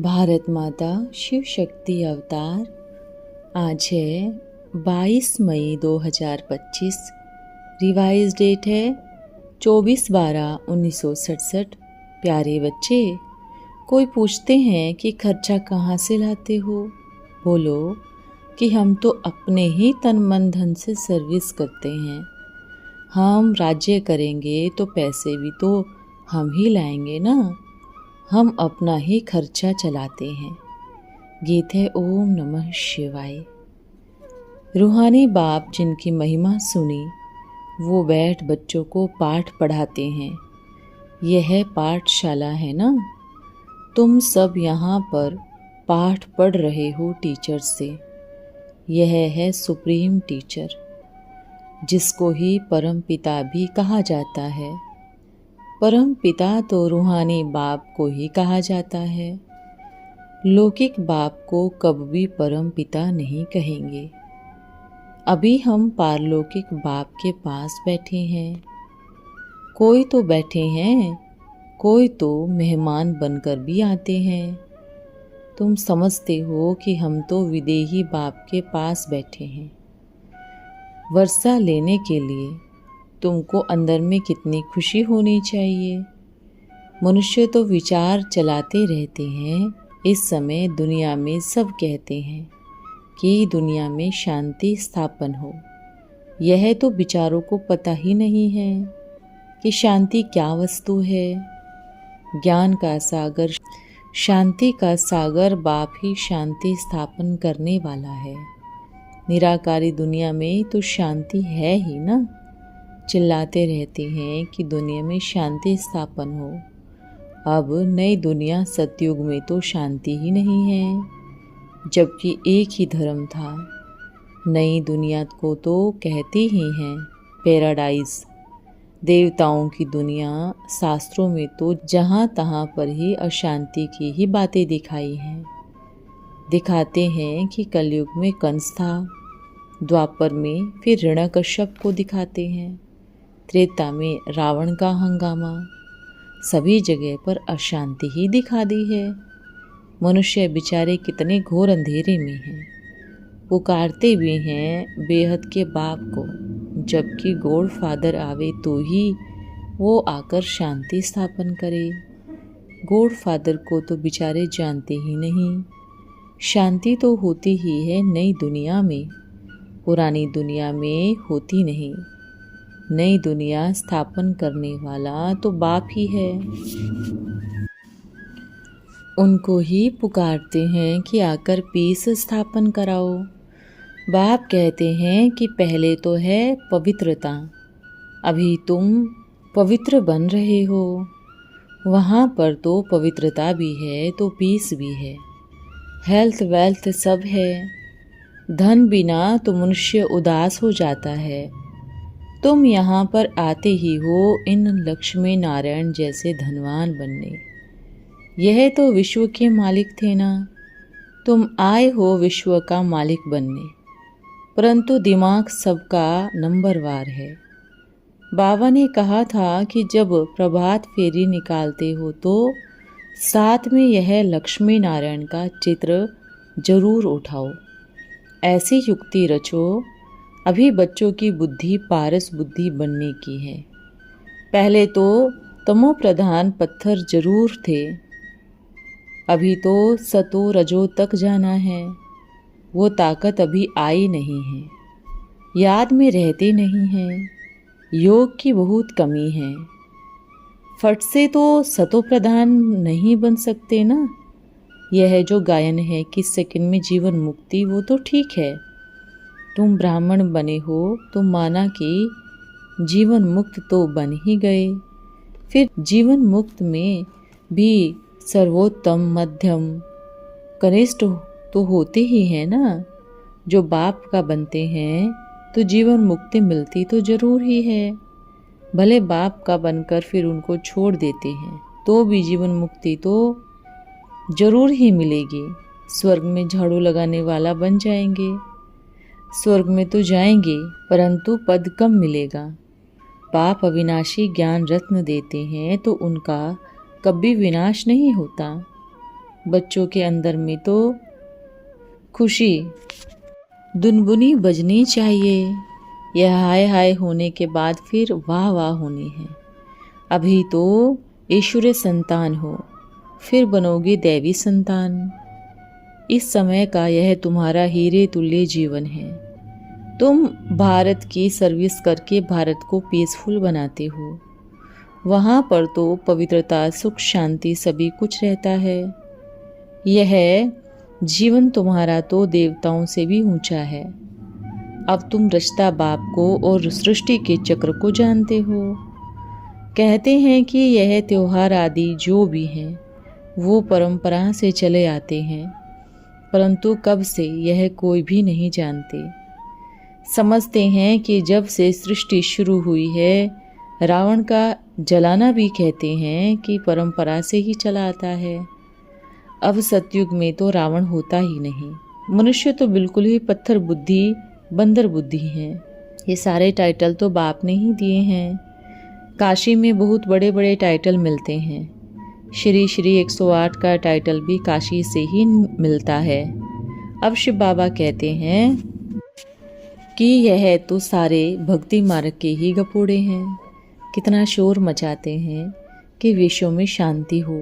भारत माता शिव शक्ति अवतार। आज है 22 मई 2025। रिवाइज डेट है 24/12/1967। प्यारे बच्चे, कोई पूछते हैं कि खर्चा कहाँ से लाते हो? बोलो कि हम तो अपने ही तन मन धन से सर्विस करते हैं। हम राज्य करेंगे तो पैसे भी तो हम ही लाएंगे ना। हम अपना ही खर्चा चलाते हैं। गीत है ओम नमः शिवाय। रूहानी बाप जिनकी महिमा सुनी, वो बैठ बच्चों को पाठ पढ़ाते हैं। यह पाठशाला है ना। तुम सब यहाँ पर पाठ पढ़ रहे हो टीचर से। यह है सुप्रीम टीचर, जिसको ही परम पिता भी कहा जाता है। परम पिता तो रूहानी बाप को ही कहा जाता है। लौकिक बाप को कब भी परम पिता नहीं कहेंगे। अभी हम पारलौकिक बाप के पास बैठे हैं। कोई तो बैठे हैं, कोई तो मेहमान बनकर भी आते हैं। तुम समझते हो कि हम तो विदेही बाप के पास बैठे हैं। वर्षा लेने के लिए तुमको अंदर में कितनी खुशी होनी चाहिए। मनुष्य तो विचार चलाते रहते हैं। इस समय दुनिया में सब कहते हैं कि दुनिया में शांति स्थापन हो। यह तो विचारों को पता ही नहीं है कि शांति क्या वस्तु है। ज्ञान का सागर, शांति का सागर बाप ही शांति स्थापन करने वाला है। निराकारी दुनिया में तो शांति है ही ना। चिल्लाते रहते हैं कि दुनिया में शांति स्थापन हो। अब नई दुनिया सतयुग में तो शांति ही नहीं है, जबकि एक ही धर्म था। नई दुनिया को तो कहते ही हैं पैराडाइज, देवताओं की दुनिया। शास्त्रों में तो जहाँ तहाँ पर ही अशांति की ही बातें दिखाई हैं। दिखाते हैं कि कलयुग में कंस था, द्वापर में फिर हिरण्यकश्यप को दिखाते हैं, त्रेता में रावण का हंगामा। सभी जगह पर अशांति ही दिखा दी है। मनुष्य बेचारे कितने घोर अंधेरे में हैं। पुकारते भी हैं बेहद के बाप को, जबकि गॉड फादर आवे तो ही वो आकर शांति स्थापन करे। गॉड फादर को तो बेचारे जानते ही नहीं। शांति तो होती ही है नई दुनिया में, पुरानी दुनिया में होती नहीं। नई दुनिया स्थापन करने वाला तो बाप ही है। उनको ही पुकारते हैं कि आकर पीस स्थापन कराओ। बाप कहते हैं कि पहले तो है पवित्रता, अभी तुम पवित्र बन रहे हो। वहाँ पर तो पवित्रता भी है तो पीस भी है, हेल्थ वेल्थ सब है। धन बिना तो मनुष्य उदास हो जाता है। तुम यहाँ पर आते ही हो इन लक्ष्मी नारायण जैसे धनवान बनने। यह तो विश्व के मालिक थे ना। तुम आए हो विश्व का मालिक बनने, परंतु दिमाग सबका नंबरवार है। बाबा ने कहा था कि जब प्रभात फेरी निकालते हो तो साथ में यह लक्ष्मी नारायण का चित्र जरूर उठाओ। ऐसी युक्ति रचो। अभी बच्चों की बुद्धि पारस बुद्धि बनने की है। पहले तो तमो प्रधान पत्थर जरूर थे, अभी तो सतो रजो तक जाना है। वो ताकत अभी आई नहीं है, याद में रहते नहीं हैं। योग की बहुत कमी है। फट से तो सतो प्रधान नहीं बन सकते ना। यह जो गायन है कि सेकंड में जीवन मुक्ति, वो तो ठीक है। तुम ब्राह्मण बने हो तो माना कि जीवन मुक्त तो बन ही गए। फिर जीवन मुक्त में भी सर्वोत्तम, मध्यम, कनिष्ठ तो होते ही हैं ना। जो बाप का बनते हैं तो जीवन मुक्ति मिलती तो जरूर ही है। भले बाप का बनकर फिर उनको छोड़ देते हैं तो भी जीवन मुक्ति तो जरूर ही मिलेगी। स्वर्ग में झाड़ू लगाने वाला बन जाएंगे, स्वर्ग में तो जाएंगे, परंतु पद कम मिलेगा। बाप अविनाशी ज्ञान रत्न देते हैं तो उनका कभी विनाश नहीं होता। बच्चों के अंदर में तो खुशी दुनबुनी बजनी चाहिए। यह हाय हाय होने के बाद फिर वाह वाह होनी है। अभी तो ईश्वरीय संतान हो, फिर बनोगे दैवी संतान। इस समय का यह तुम्हारा हीरे तुल्य जीवन है। तुम भारत की सर्विस करके भारत को पीसफुल बनाते हो। वहाँ पर तो पवित्रता, सुख, शांति सभी कुछ रहता है। यह जीवन तुम्हारा तो देवताओं से भी ऊंचा है। अब तुम रचता बाप को और सृष्टि के चक्र को जानते हो। कहते हैं कि यह त्योहार आदि जो भी हैं वो परंपरा से चले आते हैं, परंतु कब से यह कोई भी नहीं जानते। समझते हैं कि जब से सृष्टि शुरू हुई है, रावण का जलाना भी कहते हैं कि परंपरा से ही चला आता है। अब सतयुग में तो रावण होता ही नहीं। मनुष्य तो बिल्कुल ही पत्थर बुद्धि, बंदर बुद्धि है। ये सारे टाइटल तो बाप ने ही दिए हैं। काशी में बहुत बड़े बड़े टाइटल मिलते हैं। श्री श्री 108 का टाइटल भी काशी से ही मिलता है। अब शिव बाबा कहते हैं कि यह तो सारे भक्ति मार्ग के ही गपोड़े हैं। कितना शोर मचाते हैं कि विश्व में शांति हो।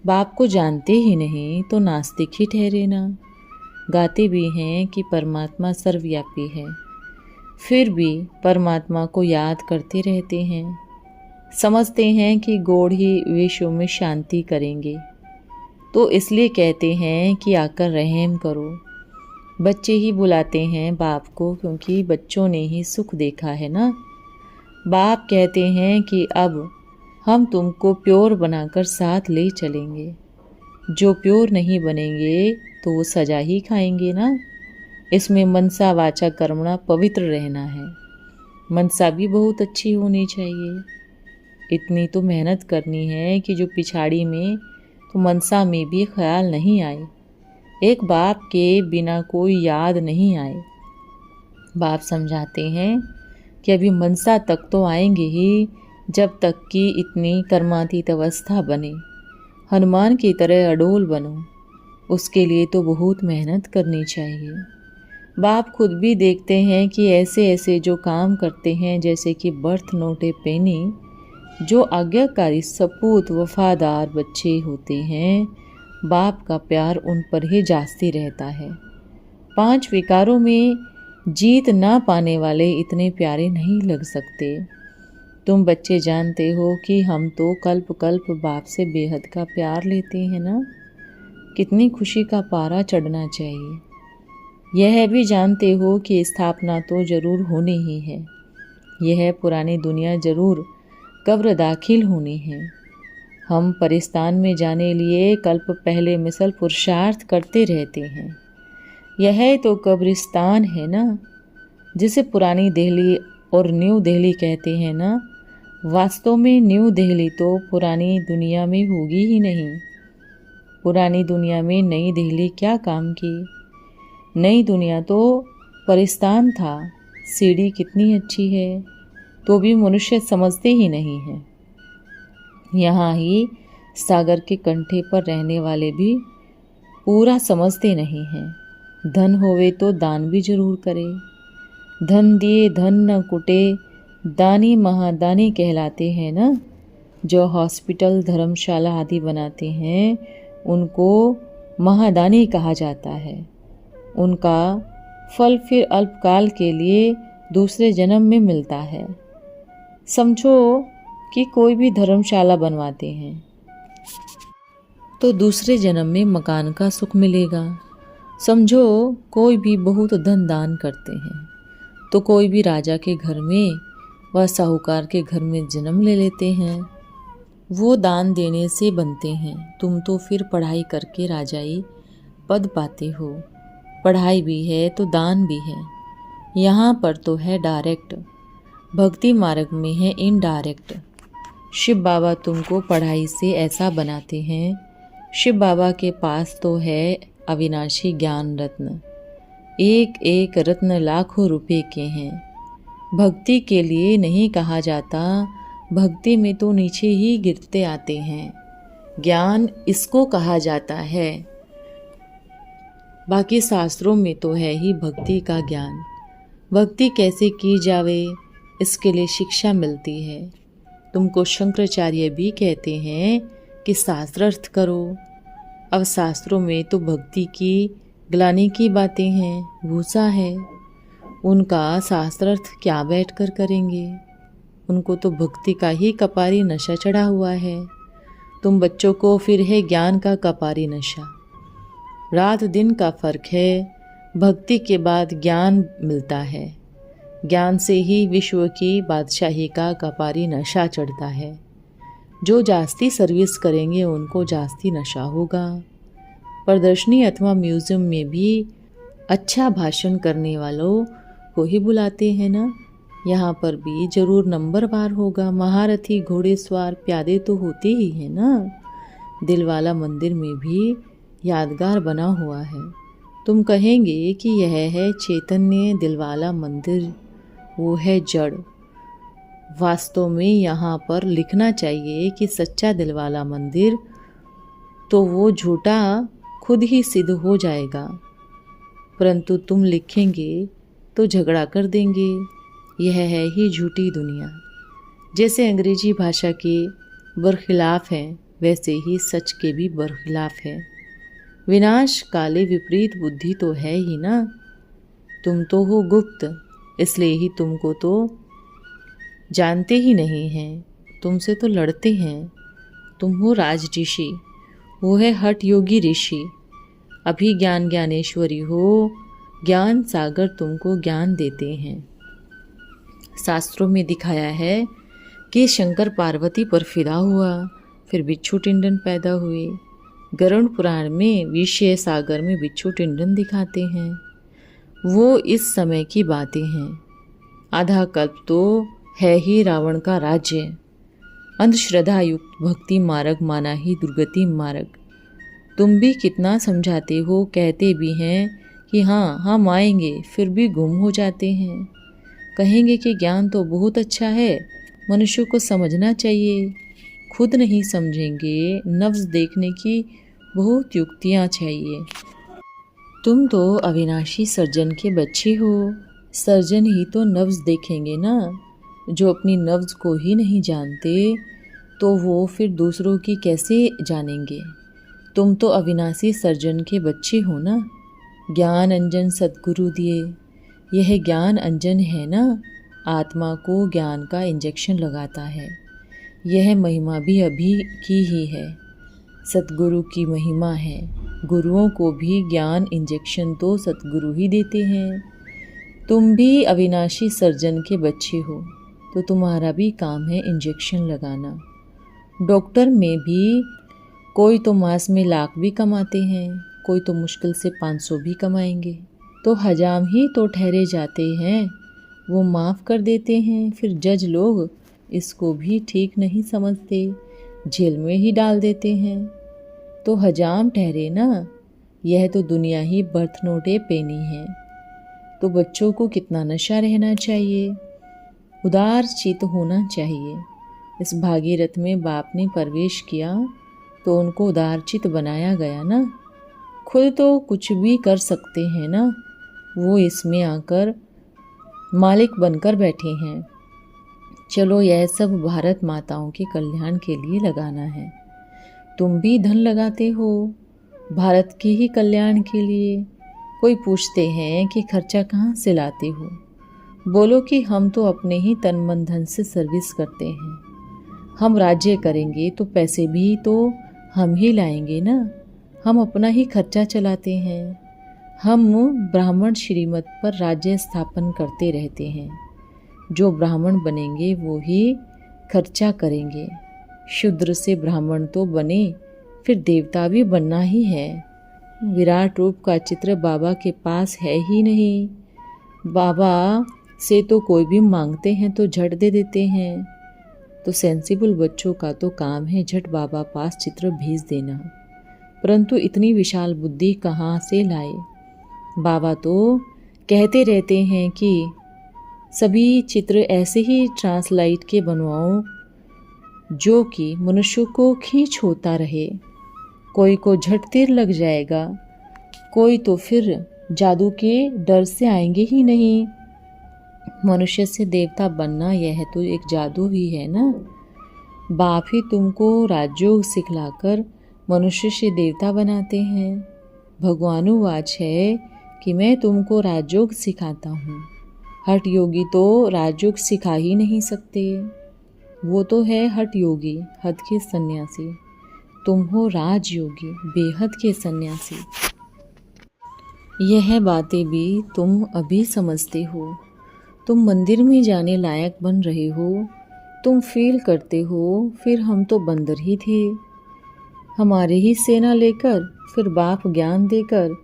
बाप को जानते ही नहीं तो नास्तिक ही ठहरे ना। गाते भी हैं कि परमात्मा सर्वव्यापी है, फिर भी परमात्मा को याद करते रहते हैं। समझते हैं कि गॉड ही विश्व में शांति करेंगे, तो इसलिए कहते हैं कि आकर रहम करो। बच्चे ही बुलाते हैं बाप को, क्योंकि बच्चों ने ही सुख देखा है ना। बाप कहते हैं कि अब हम तुमको प्योर बनाकर साथ ले चलेंगे। जो प्योर नहीं बनेंगे तो वो सजा ही खाएंगे ना। इसमें मनसा वाचा कर्मणा पवित्र रहना है। मनसा भी बहुत अच्छी होनी चाहिए। इतनी तो मेहनत करनी है कि जो पिछाड़ी में तो मनसा में भी ख्याल नहीं आए, एक बाप के बिना कोई याद नहीं आए। बाप समझाते हैं कि अभी मनसा तक तो आएंगे ही, जब तक कि इतनी कर्मातीत अवस्था बने, हनुमान की तरह अडोल बनो। उसके लिए तो बहुत मेहनत करनी चाहिए। बाप खुद भी देखते हैं कि ऐसे ऐसे जो काम करते हैं, जैसे कि बर्थ नोटे पेनी, जो आज्ञाकारी सपूत वफादार बच्चे होते हैं, बाप का प्यार उन पर ही जास्ती रहता है। 5 विकारों में जीत ना पाने वाले इतने प्यारे नहीं लग सकते। तुम बच्चे जानते हो कि हम तो कल्प कल्प बाप से बेहद का प्यार लेते हैं ना। कितनी खुशी का पारा चढ़ना चाहिए। यह भी जानते हो कि स्थापना तो जरूर होनी ही है। यह पुरानी दुनिया जरूर कब्र दाखिल होनी है। हम परिस्तान में जाने लिए कल्प पहले मिसल पुरुषार्थ करते रहते हैं। यह तो कब्रिस्तान है ना, जिसे पुरानी दिल्ली और न्यू दिल्ली कहते हैं ना। वास्तव में न्यू दिल्ली तो पुरानी दुनिया में होगी ही नहीं। पुरानी दुनिया में नई दिल्ली क्या काम की। नई दुनिया तो परिस्तान था। सीढ़ी कितनी अच्छी है, तो भी मनुष्य समझते ही नहीं है। यहाँ ही सागर के कंठे पर रहने वाले भी पूरा समझते नहीं हैं। धन होवे तो दान भी जरूर करे। धन दिए धन न कुटे, दानी महादानी कहलाते हैं ना। जो हॉस्पिटल, धर्मशाला आदि बनाते हैं, उनको महादानी कहा जाता है। उनका फल फिर अल्पकाल के लिए दूसरे जन्म में मिलता है। समझो कि कोई भी धर्मशाला बनवाते हैं तो दूसरे जन्म में मकान का सुख मिलेगा। समझो कोई भी बहुत धन दान करते हैं तो कोई भी राजा के घर में व साहूकार के घर में जन्म ले लेते हैं। वो दान देने से बनते हैं। तुम तो फिर पढ़ाई करके राजाई पद पाते हो। पढ़ाई भी है तो दान भी है। यहाँ पर तो है डायरेक्ट, भक्ति मार्ग में है इनडायरेक्ट। शिव बाबा तुमको पढ़ाई से ऐसा बनाते हैं। शिव बाबा के पास तो है अविनाशी ज्ञान रत्न। एक एक रत्न लाखों रुपए के हैं। भक्ति के लिए नहीं कहा जाता, भक्ति में तो नीचे ही गिरते आते हैं। ज्ञान इसको कहा जाता है। बाकी शास्त्रों में तो है ही भक्ति का ज्ञान। भक्ति कैसे की जावे इसके लिए शिक्षा मिलती है। तुमको शंकराचार्य भी कहते हैं कि शास्त्रार्थ करो। अब शास्त्रों में तो भक्ति की ग्लानि की बातें हैं, भूसा है। उनका शास्त्रार्थ क्या बैठकर करेंगे? उनको तो भक्ति का ही कपारी नशा चढ़ा हुआ है। तुम बच्चों को फिर है ज्ञान का कपारी नशा। रात दिन का फर्क है। भक्ति के बाद ज्ञान मिलता है। ज्ञान से ही विश्व की बादशाही का कपारी नशा चढ़ता है। जो जास्ती सर्विस करेंगे उनको जास्ती नशा होगा। प्रदर्शनी अथवा म्यूजियम में भी अच्छा भाषण करने वालों को ही बुलाते हैं ना। यहाँ पर भी जरूर नंबरवार होगा। महारथी, घोड़ेसवार, प्यादे तो होते ही हैं ना। दिलवाला मंदिर में भी यादगार बना हुआ है। तुम कहेंगे कि यह है चैतन्य दिलवाला मंदिर, वो है जड़। वास्तव में यहाँ पर लिखना चाहिए कि सच्चा दिलवाला मंदिर, तो वो झूठा खुद ही सिद्ध हो जाएगा। परंतु तुम लिखेंगे तो झगड़ा कर देंगे। यह है ही झूठी दुनिया। जैसे अंग्रेजी भाषा के बरखिलाफ है, वैसे ही सच के भी बरखिलाफ है। विनाश काले विपरीत बुद्धि तो है ही ना। तुम तो हो गुप्त, इसलिए ही तुमको तो जानते ही नहीं हैं। तुमसे तो लड़ते हैं। तुम हो राज ऋषि, वो है हठ योगी ऋषि। अभी ज्ञान ज्ञानेश्वरी हो, ज्ञान सागर तुमको ज्ञान देते हैं। शास्त्रों में दिखाया है कि शंकर पार्वती पर फिदा हुआ, फिर बिच्छू टिंडन पैदा हुए। गरुड़ पुराण में विषय सागर में बिच्छू टिंडन दिखाते हैं। वो इस समय की बातें हैं। आधा कल्प तो है ही रावण का राज्य। अंधश्रद्धा युक्त भक्ति मार्ग माना ही दुर्गति मार्ग। तुम भी कितना समझाते हो, कहते भी हैं कि हाँ हम आएंगे, फिर भी गुम हो जाते हैं। कहेंगे कि ज्ञान तो बहुत अच्छा है, मनुष्य को समझना चाहिए। खुद नहीं समझेंगे। नफ्स देखने की बहुत युक्तियाँ चाहिए। तुम तो अविनाशी सर्जन के बच्चे हो। सर्जन ही तो नफ्स देखेंगे ना। जो अपनी नफ्स को ही नहीं जानते तो वो फिर दूसरों की कैसे जानेंगे। तुम तो अविनाशी सर्जन के बच्चे हो ना। ज्ञान अंजन सद्गुरु दिए। यह ज्ञान अंजन है ना, आत्मा को ज्ञान का इंजेक्शन लगाता है। यह महिमा भी अभी की ही है, सतगुरु की महिमा है। गुरुओं को भी ज्ञान इंजेक्शन तो सतगुरु ही देते हैं। तुम भी अविनाशी सर्जन के बच्चे हो, तो तुम्हारा भी काम है इंजेक्शन लगाना। डॉक्टर में भी कोई तो मास में लाख भी कमाते हैं, कोई तो मुश्किल से 500 भी कमाएंगे। तो हजाम ही तो ठहरे जाते हैं, वो माफ़ कर देते हैं। फिर जज लोग इसको भी ठीक नहीं समझते, जेल में ही डाल देते हैं। तो हजाम ठहरे ना। यह तो दुनिया ही बर्थ नोटे पेनी है। तो बच्चों को कितना नशा रहना चाहिए, उदार चित होना चाहिए। इस भागीरथ में बाप ने प्रवेश किया तो उनको उदारचित बनाया गया ना। खुद तो कुछ भी कर सकते हैं ना, वो इसमें आकर मालिक बनकर बैठे हैं। चलो यह सब भारत माताओं के कल्याण के लिए लगाना है। तुम भी धन लगाते हो भारत के ही कल्याण के लिए। कोई पूछते हैं कि खर्चा कहाँ से लाते हो, बोलो कि हम तो अपने ही तन मन धन से सर्विस करते हैं। हम राज्य करेंगे तो पैसे भी तो हम ही लाएंगे ना। हम अपना ही खर्चा चलाते हैं। हम ब्राह्मण श्रीमत पर राज्य स्थापन करते रहते हैं। जो ब्राह्मण बनेंगे वो ही खर्चा करेंगे। शूद्र से ब्राह्मण तो बने, फिर देवता भी बनना ही है। विराट रूप का चित्र बाबा के पास है ही नहीं। बाबा से तो कोई भी मांगते हैं तो झट दे देते हैं। तो सेंसिबल बच्चों का तो काम है झट बाबा पास चित्र भेज देना। परंतु इतनी विशाल बुद्धि कहाँ से लाए। बाबा तो कहते रहते हैं कि सभी चित्र ऐसे ही ट्रांसलाइट के बनवाओ जो कि मनुष्य को खींच होता रहे। कोई को झट तीर लग जाएगा, कोई तो फिर जादू के डर से आएंगे ही नहीं। मनुष्य से देवता बनना यह तो एक जादू ही है ना। बाप ही तुमको राजयोग सिखलाकर मनुष्य से देवता बनाते हैं। भगवानुवाच है कि मैं तुमको राजयोग सिखाता हूँ। हठ योगी तो राजयोग सिखा ही नहीं सकते, वो तो है हठ योगी, हद के सन्यासी। तुम हो राजयोगी, बेहद के सन्यासी। यह बातें भी तुम अभी समझते हो। तुम मंदिर में जाने लायक बन रहे हो, तुम फील करते हो फिर हम तो बंदर ही थे। हमारे ही सेना लेकर फिर बाप ज्ञान देकर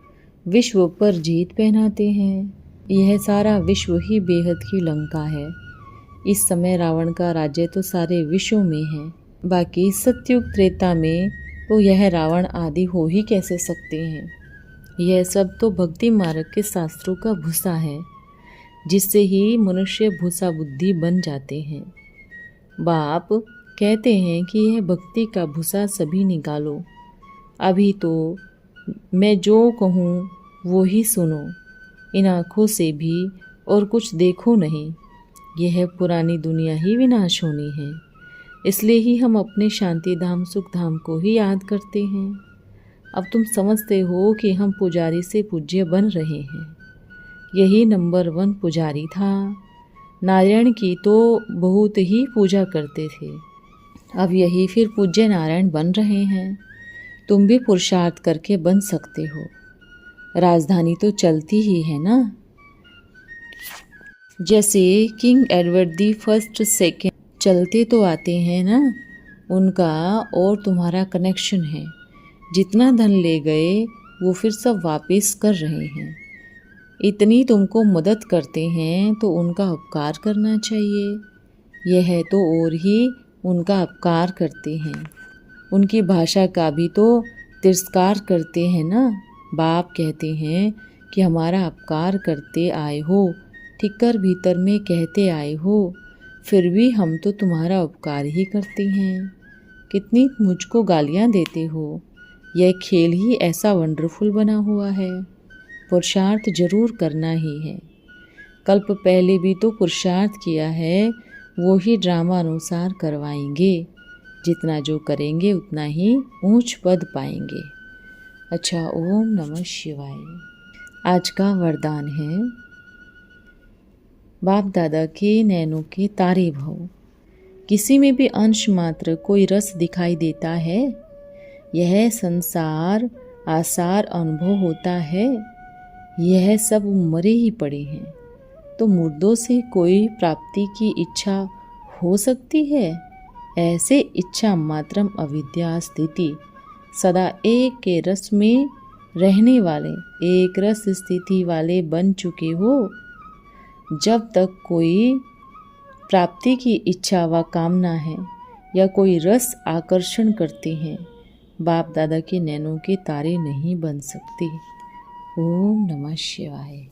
विश्व पर जीत पहनाते हैं। यह सारा विश्व ही बेहद की लंका है। इस समय रावण का राज्य तो सारे विश्व में है, बाकी सतयुग त्रेता में तो यह रावण आदि हो ही कैसे सकते हैं। यह सब तो भक्ति मार्ग के शास्त्रों का भूसा है, जिससे ही मनुष्य भूसा बुद्धि बन जाते हैं। बाप कहते हैं कि यह भक्ति का भूसा सभी निकालो। अभी तो मैं जो कहूँ वो ही सुनो, इन आँखों से भी और कुछ देखो नहीं। यह पुरानी दुनिया ही विनाश होनी है, इसलिए ही हम अपने शांति धाम सुख धाम को ही याद करते हैं। अब तुम समझते हो कि हम पुजारी से पूज्य बन रहे हैं। यही नंबर 1 पुजारी था। नारायण की तो बहुत ही पूजा करते थे, अब यही फिर पूज्य नारायण बन रहे हैं। तुम भी पुरुषार्थ करके बन सकते हो। राजधानी तो चलती ही है ना। जैसे king Edward the first second चलते तो आते हैं ना, उनका और तुम्हारा कनेक्शन है। जितना धन ले गए वो फिर सब वापस कर रहे हैं। इतनी तुमको मदद करते हैं तो उनका उपकार करना चाहिए। यह तो और ही उनका उपकार करते हैं। उनकी भाषा का भी तो तिरस्कार करते हैं ना। बाप कहते हैं कि हमारा उपकार करते आए हो, ठिक्कर भीतर में कहते आए हो, फिर भी हम तो तुम्हारा उपकार ही करते हैं। कितनी मुझको गालियाँ देते हो। यह खेल ही ऐसा वंडरफुल बना हुआ है। पुरुषार्थ जरूर करना ही है। कल्प पहले भी तो पुरुषार्थ किया है, वो ही ड्रामा अनुसार करवाएंगे। जितना जो करेंगे उतना ही ऊंच पद पाएंगे। अच्छा, ओम नमः शिवाय। आज का वरदान है, बाप दादा के नैनों के तारे भव। किसी में भी अंश मात्र कोई रस दिखाई देता है, यह संसार आसार अनुभव होता है। यह सब मरे ही पड़े हैं, तो मुर्दों से कोई प्राप्ति की इच्छा हो सकती है? ऐसे इच्छा मात्रम अविद्या स्थिति। सदा एक के रस में रहने वाले, एक रस स्थिति वाले बन चुके हो। जब तक कोई प्राप्ति की इच्छा व कामना है या कोई रस आकर्षण करते हैं, बाप दादा के नैनों के तारे नहीं बन सकते। ओम नमः शिवाय।